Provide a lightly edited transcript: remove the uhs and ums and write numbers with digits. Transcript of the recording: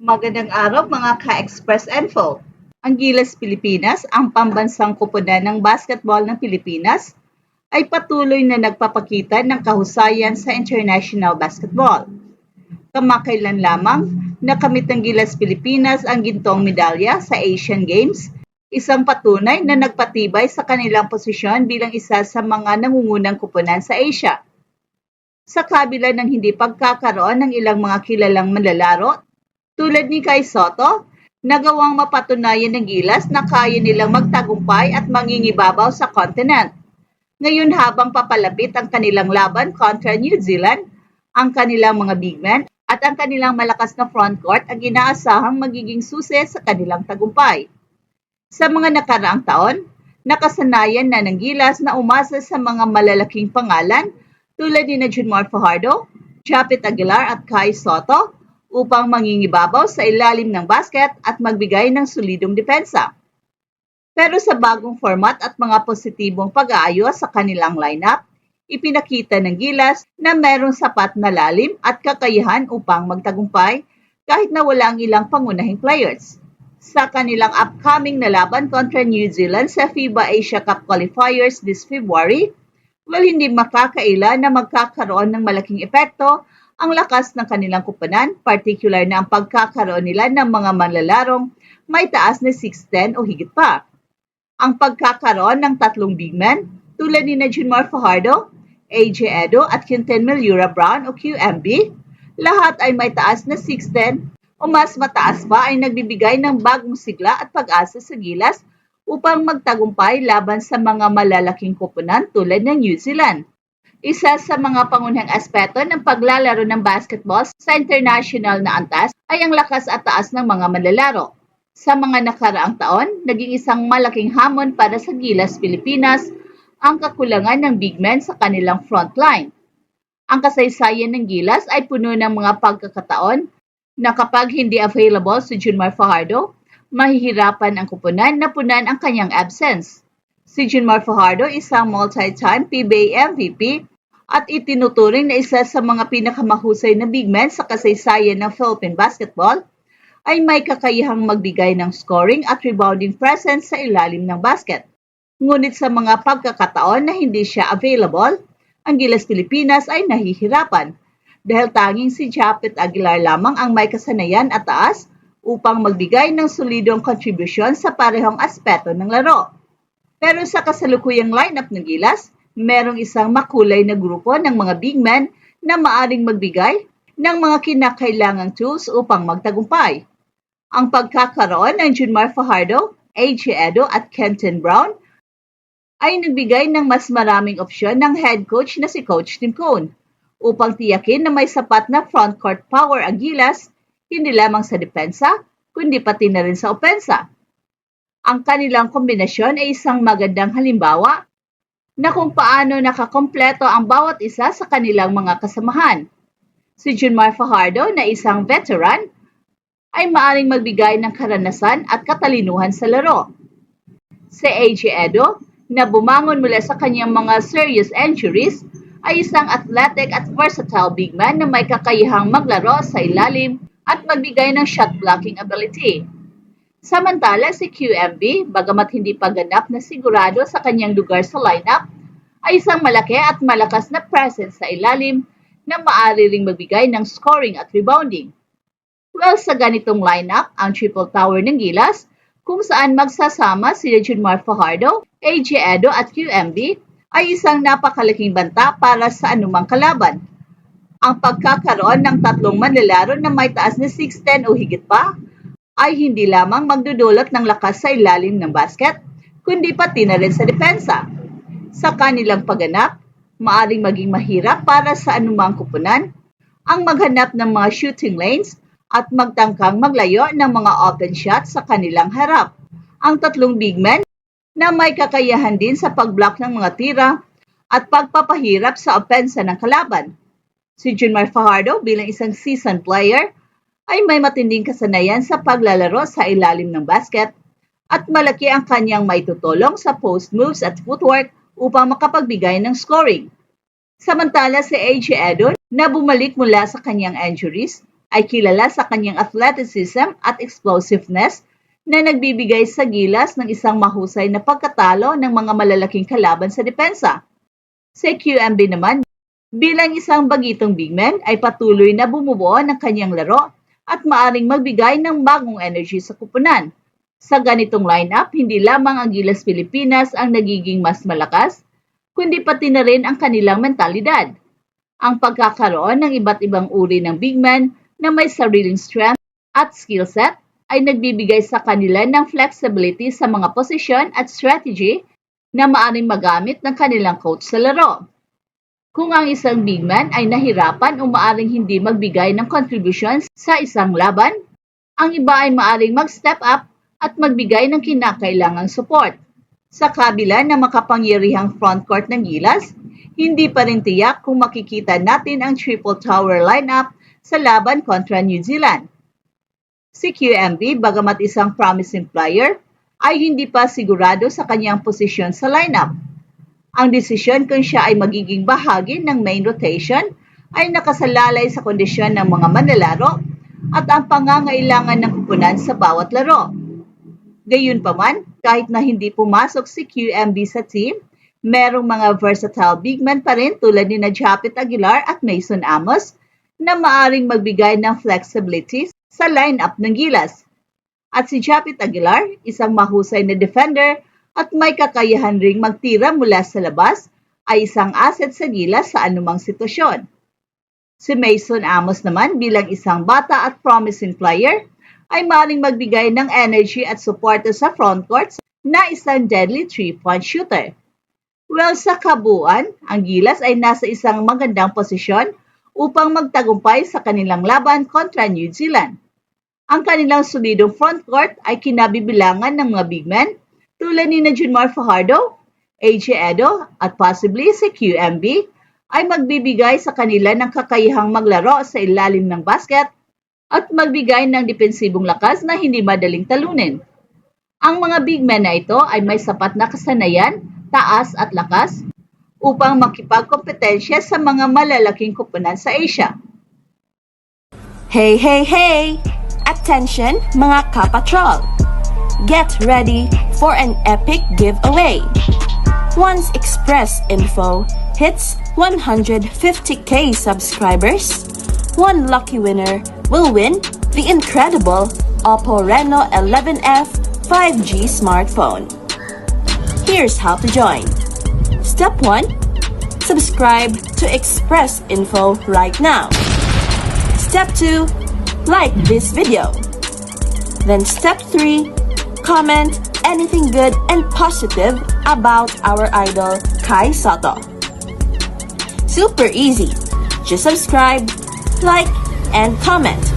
Magandang araw mga ka-Express Info. Ang Gilas Pilipinas, ang pambansang koponan ng basketball ng Pilipinas, ay patuloy na nagpapakita ng kahusayan sa international basketball. Kamakailan lamang nakamit ng Gilas Pilipinas ang gintong medalya sa Asian Games, isang patunay na nagpatibay sa kanilang posisyon bilang isa sa mga nangungunang koponan sa Asia. Sa kabila ng hindi pagkakaroon ng ilang mga kilalang manlalaro, tulad ni Kai Sotto, nagawang mapatunayan ng Gilas na kaya nilang magtagumpay at mangingibabaw sa continent. Ngayon habang papalapit ang kanilang laban kontra New Zealand, ang kanilang mga big men at ang kanilang malakas na frontcourt ang inaasahang magiging susi sa kanilang tagumpay. Sa mga nakaraang taon, nakasanayan na ng Gilas na umasa sa mga malalaking pangalan tulad ni Junmar Fajardo, Japet Aguilar at Kai Sotto upang mangingibabaw sa ilalim ng basket at magbigay ng solidong depensa. Pero sa bagong format at mga positibong pag-aayos sa kanilang lineup, ipinakita ng Gilas na merong sapat na lalim at kakayahan upang magtagumpay kahit na wala ang ilang pangunahing players. Sa kanilang upcoming na laban kontra New Zealand sa FIBA Asia Cup Qualifiers this February, hindi makakaila na magkakaroon ng malaking epekto ang lakas ng kanilang koponan, particular na ang pagkakaroon nila ng mga manlalarong may taas na 6'10" o higit pa. Ang pagkakaroon ng tatlong big men tulad ni Junmar Fajardo, AJ Edo at Quinten Milura Brown o QMB, lahat ay may taas na 6'10" o mas mataas pa ay nagbibigay ng bagong sigla at pag-asa sa Gilas upang magtagumpay laban sa mga malalaking koponan tulad ng New Zealand. Isa sa mga pangunahing aspeto ng paglalaro ng basketball sa international na antas ay ang lakas at taas ng mga manlalaro. Sa mga nakaraang taon, naging isang malaking hamon para sa Gilas Pilipinas ang kakulangan ng big men sa kanilang frontline. Ang kasaysayan ng Gilas ay puno ng mga pagkakataon na kapag hindi available si Junmar Fajardo, mahihirapan ang koponan na punan ang kanyang absence. Si Junmar Fajardo isang multi-time PBA MVP at itinuturing na isa sa mga pinakamahusay na big men sa kasaysayan ng Philippine basketball, ay may kakayahang magbigay ng scoring at rebounding presence sa ilalim ng basket. Ngunit sa mga pagkakataon na hindi siya available, ang Gilas Pilipinas ay nahihirapan dahil tanging si Japet Aguilar lamang ang may kasanayan at taas upang magbigay ng solidong kontribusyon sa parehong aspeto ng laro. Pero sa kasalukuyang lineup ng Gilas, merong isang makulay na grupo ng mga big men na maaring magbigay ng mga kinakailangang tools upang magtagumpay. Ang pagkakaroon ng Junmar Fajardo, AJ Edo at Quinten Brown ay nagbigay ng mas maraming opsyon ng head coach na si Coach Tim Cone upang tiyakin na may sapat na frontcourt power ang Gilas, hindi lamang sa depensa, kundi pati na rin sa opensa. Ang kanilang kombinasyon ay isang magandang halimbawa na kung paano nakakompleto ang bawat isa sa kanilang mga kasamahan. Si Junmar Fajardo na isang veteran ay maaring magbigay ng karanasan at katalinuhan sa laro. Si AJ Edo na bumangon mula sa kanyang mga serious injuries ay isang athletic at versatile big man na may kakayahang maglaro sa ilalim at magbigay ng shot blocking ability. Samantala si QMB, bagamat hindi pa ganap na sigurado sa kanyang lugar sa lineup, ay isang malaki at malakas na presence sa ilalim na maaari ring magbigay ng scoring at rebounding. Sa ganitong lineup, ang triple tower ng Gilas, kung saan magsasama si Junmar Fajardo, AJ Edo at QMB, ay isang napakalaking banta para sa anumang kalaban. Ang pagkakaroon ng tatlong manlalaro na may taas na 6'10" o higit pa ay hindi lamang magdudulot ng lakas sa ilalim ng basket, kundi pati na rin sa depensa. Sa kanilang pagganap, maaring maging mahirap para sa anumang koponan ang maghanap ng mga shooting lanes at magtangkang maglayo ng mga open shots sa kanilang harap. Ang tatlong big men na may kakayahan din sa pag-block ng mga tira at pagpapahirap sa opensa ng kalaban. Si Junmar Fajardo bilang isang seasoned player ay may matinding kasanayan sa paglalaro sa ilalim ng basket at malaki ang kanyang maitutulong sa post moves at footwork upang makapagbigay ng scoring. Samantala si AJ Edo na bumalik mula sa kanyang injuries ay kilala sa kanyang athleticism at explosiveness na nagbibigay sa Gilas ng isang mahusay na pagkatalo ng mga malalaking kalaban sa depensa. Si QMB naman, bilang isang bagitong bigman ay patuloy na bumubuo ng kanyang laro at maaring magbigay ng bagong energy sa kupunan. Sa ganitong lineup, hindi lamang ang Gilas Pilipinas ang nagiging mas malakas, kundi pati na rin ang kanilang mentalidad. Ang pagkakaroon ng iba't ibang uri ng bigman na may sariling strength at skill set ay nagbibigay sa kanila ng flexibility sa mga posisyon at strategy na maaaring magamit ng kanilang coach sa laro. Kung ang isang bigman ay nahirapan o maaaring hindi magbigay ng contributions sa isang laban, ang iba ay maaaring mag-step up at magbigay ng kinakailangang support. Sa kabila ng makapangyarihang frontcourt ng Gilas, hindi pa rin tiyak kung makikita natin ang triple tower lineup sa laban kontra New Zealand. Si QMB, bagamat isang promising player, ay hindi pa sigurado sa kanyang posisyon sa lineup. Ang desisyon kung siya ay magiging bahagi ng main rotation ay nakasalalay sa kondisyon ng mga manlalaro at ang pangangailangan ng kupunan sa bawat laro. Gayunpaman, kahit na hindi pumasok si QMB sa team, merong mga versatile bigmen pa rin tulad ni Japet Aguilar at Mason Amos na maaring magbigay ng flexibility sa lineup ng Gilas. At si Japet Aguilar, isang mahusay na defender at may kakayahan ring magtira mula sa labas, ay isang asset sa Gilas sa anumang sitwasyon. Si Mason Amos naman bilang isang bata at promising player, ay maaaring magbigay ng energy at suporta sa frontcourt na isang deadly 3-point shooter. Well, sa kabuuan, ang Gilas ay nasa isang magandang posisyon upang magtagumpay sa kanilang laban kontra New Zealand. Ang kanilang solidong frontcourt ay kinabibilangan ng mga bigmen tulad ni Junmar Fajardo, AJ Edo at possibly si QMB ay magbibigay sa kanila ng kakayahang maglaro sa ilalim ng basket at magbigay ng depensibong lakas na hindi madaling talunin. Ang mga bigmen na ito ay may sapat na kasanayan, taas at lakas upang makipagkompetensya sa mga malalaking kupunan sa Asia. Hey, hey, hey! Attention mga kapatrol! Get ready for an epic giveaway! Once Express Info hits 150k subscribers, one lucky winner will win the incredible Oppo Reno 11F 5G smartphone. Here's how to join. Step 1. Subscribe to Express Info right now. Step 2. Like this video. Then step 3. Comment anything good and positive about our idol Kai Soto. Super easy. Just subscribe, like, and comment.